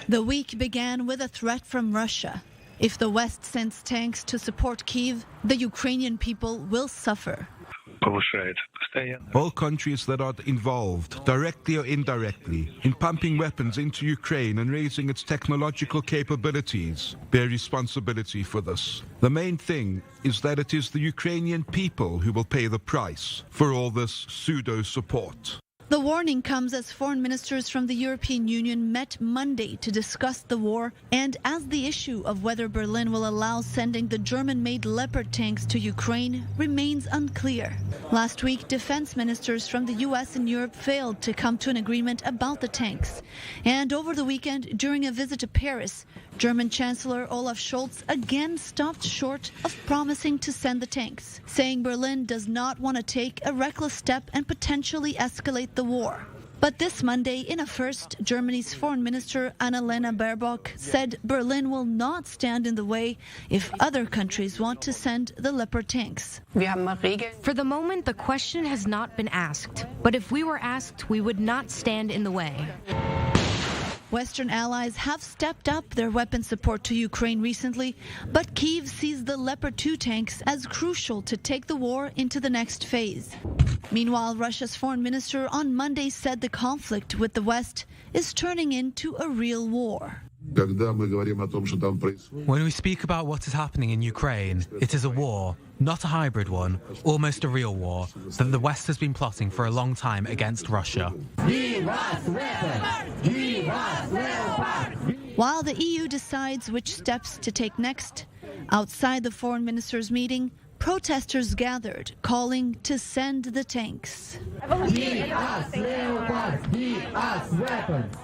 The week began with a threat from Russia. If the West sends tanks to support Kyiv, the Ukrainian people will suffer. All countries that are involved, directly or indirectly, in pumping weapons into Ukraine and raising its technological capabilities, bear responsibility for this. The main thing is that it is the Ukrainian people who will pay the price for all this pseudo-support. The warning comes as foreign ministers from the European Union met Monday to discuss the war and as the issue of whether Berlin will allow sending the German-made Leopard tanks to Ukraine remains unclear. Last week, defense ministers from the US and Europe failed to come to an agreement about the tanks. And over the weekend, during a visit to Paris, German Chancellor Olaf Scholz again stopped short of promising to send the tanks, saying Berlin does not want to take a reckless step and potentially escalate the war. But this Monday, in a first, Germany's foreign minister Annalena Baerbock said Berlin will not stand in the way if other countries want to send the Leopard tanks. For the moment, the question has not been asked. But if we were asked, we would not stand in the way. Western allies have stepped up their weapon support to Ukraine recently, but Kyiv sees the Leopard 2 tanks as crucial to take the war into the next phase. Meanwhile, Russia's foreign minister on Monday said the conflict with the West is turning into a real war. When we speak about what is happening in Ukraine, it is a war, not a hybrid one, almost a real war, that the West has been plotting for a long time against Russia. While the EU decides which steps to take next, outside the foreign ministers' meeting, protesters gathered, calling to send the tanks. Give us Leopards! Give us weapons!